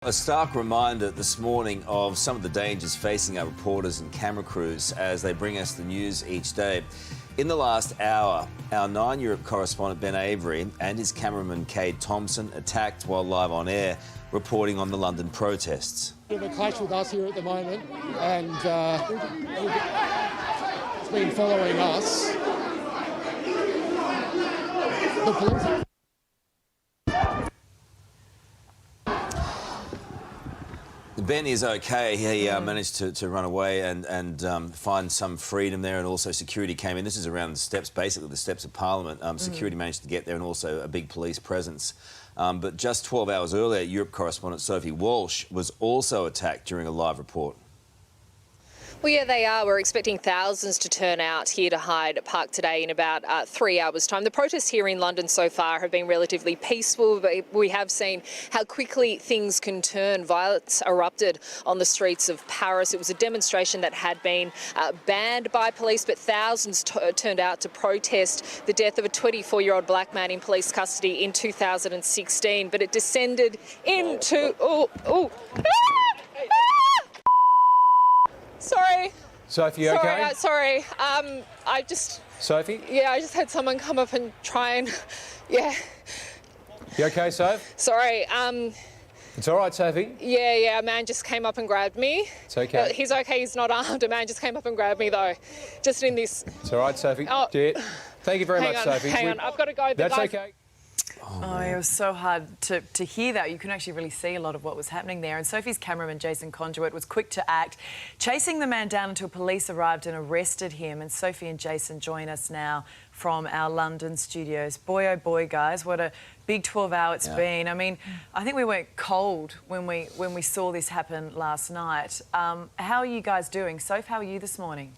A stark reminder this morning of some of the dangers facing our reporters and camera crews as they bring us the news each day. In the last hour, our 9 Europe correspondent Ben Avery and his cameraman Cade Thompson attacked while live on air, reporting on the London protests. In a clash with us here at the moment, and it's been following us. The police. Ben is okay. He managed to run away and find some freedom there, and also security came in. This is around the steps, basically the steps of Parliament. Security managed to get there, and also a big police presence. But just 12 hours earlier, Europe correspondent Sophie Walsh was also attacked during a live report. Well, yeah, they are. We're expecting thousands to turn out here to Hyde Park today in about 3 hours' time. The protests here in London so far have been relatively peaceful, but we have seen how quickly things can turn. Violence erupted on the streets of Paris. It was a demonstration that had been banned by police, but thousands turned out to protest the death of a 24-year-old black man in police custody in 2016. But it descended into... Sorry. Sophie, you okay? Sorry. I just... Sophie? Yeah, I just had someone come up and try and... Yeah. You okay, Soph? Sorry. It's all right, Sophie. Yeah, a man just came up and grabbed me. It's okay. He's okay, he's not armed. A man just came up and grabbed me, though. Just in this... It's all right, Sophie. Oh. Thank you very much, Sophie. Hang on, I've got to go. That's okay. Oh, it was so hard to hear that. You can actually really see a lot of what was happening there. And Sophie's cameraman, Jason Conduit, was quick to act, chasing the man down until police arrived and arrested him. And Sophie and Jason join us now from our London studios. Boy, oh boy, guys, what a big 12 hour it's been. I mean, I think we went cold when we saw this happen last night. How are you guys doing? Soph, how are you this morning?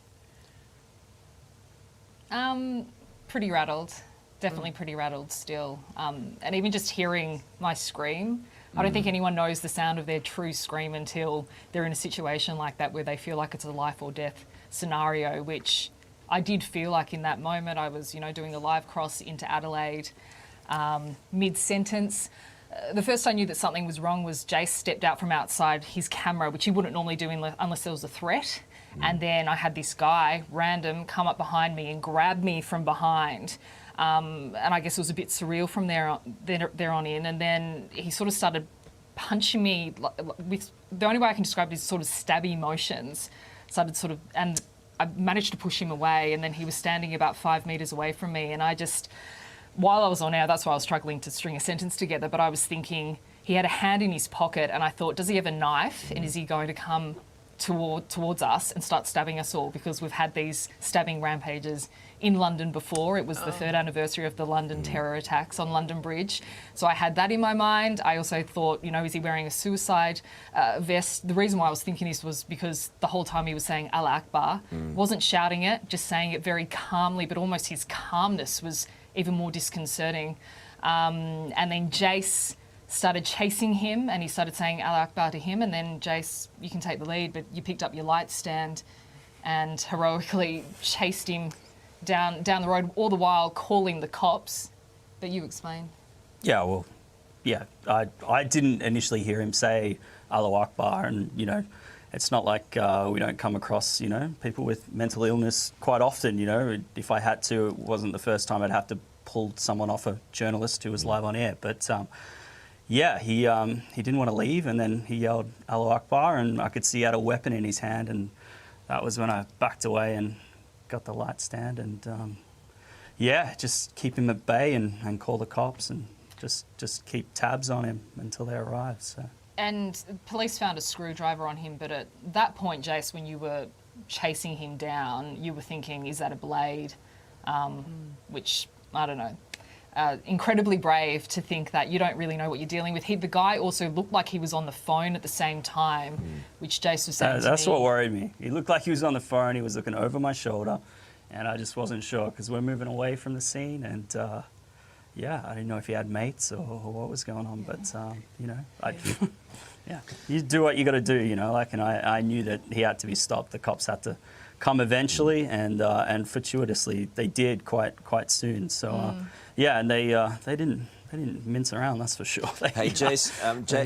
Pretty rattled. Definitely pretty rattled still. And even just hearing my scream, I don't think anyone knows the sound of their true scream until they're in a situation like that where they feel like it's a life or death scenario, which I did feel like in that moment. I was, doing the live cross into Adelaide, mid-sentence. The first I knew that something was wrong was Jace stepped out from outside his camera, which he wouldn't normally do unless there was a threat. And then I had this guy, random, come up behind me and grab me from behind. And I guess it was a bit surreal from there on in. And then he sort of started punching me with the only way I can describe it is sort of stabby motions. And I managed to push him away. And then he was standing about 5 metres away from me. And I just, while I was on air, that's why I was struggling to string a sentence together. But I was thinking he had a hand in his pocket, and I thought, does he have a knife? And is he going to come towards us and start stabbing us all? Because we've had these stabbing rampages in London before. It was the 3rd anniversary of the London terror attacks on London Bridge. So I had that in my mind. I also thought, is he wearing a suicide vest? The reason why I was thinking this was because the whole time he was saying Allah Akbar, wasn't shouting it, just saying it very calmly, but almost his calmness was even more disconcerting. And then Jace started chasing him, and he started saying Allah Akbar to him, and then Jace, you can take the lead, but you picked up your light stand and heroically chased him down the road, all the while calling the cops. But you explain. I didn't initially hear him say Allah Akbar, and it's not like we don't come across people with mental illness quite often. If I had to, it wasn't the first time I'd have to pull someone off, a journalist who was live on air, but he didn't want to leave, and then he yelled Allah Akbar, and I could see he had a weapon in his hand, and that was when I backed away and got the light stand, and just keep him at bay and call the cops and just keep tabs on him until they arrive. So. And police found a screwdriver on him, but at that point, Jace, when you were chasing him down, you were thinking, is that a blade? Which, I don't know. Incredibly brave to think that you don't really know what you're dealing with. The guy also looked like he was on the phone at the same time, which Jace was saying to me. That's what worried me. He looked like he was on the phone, he was looking over my shoulder, and I just wasn't sure because we're moving away from the scene, and I didn't know if he had mates or what was going on, but you do what you got to do, and I knew that he had to be stopped. The cops had to come eventually, and fortuitously they did quite soon. So yeah, and they didn't mince around, that's for sure. Hey, Jace,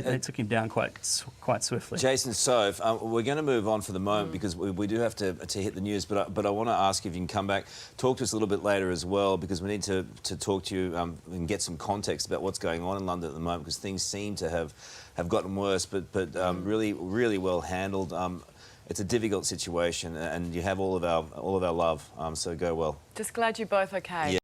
they took him down quite swiftly. Jason, Soph, we're going to move on for the moment because we do have to hit the news, but I want to ask if you can come back, talk to us a little bit later as well, because we need to talk to you and get some context about what's going on in London at the moment, because things seem to have gotten worse, but really well handled. It's a difficult situation, and you have all of our love. So go well. Just glad you're both okay. Yeah.